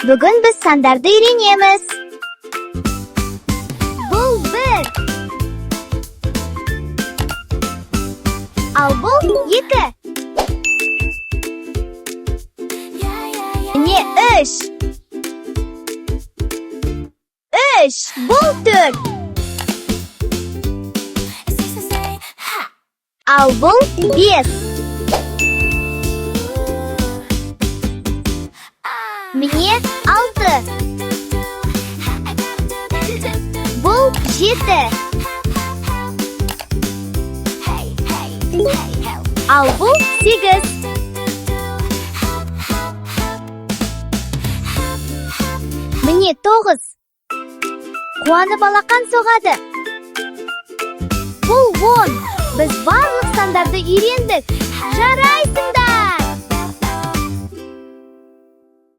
Бүгін біз сандарды үйренеміз. Бұл 1. Ал бұл 2. Міне 3. Бұл 4. Ал бұл 5. Міне 6. Бұл 7. Ал бұл 8. Міне 9. Қуанып алақан соғады. Бұл 10. Біз барлық сандарды үйрендік. Жарай!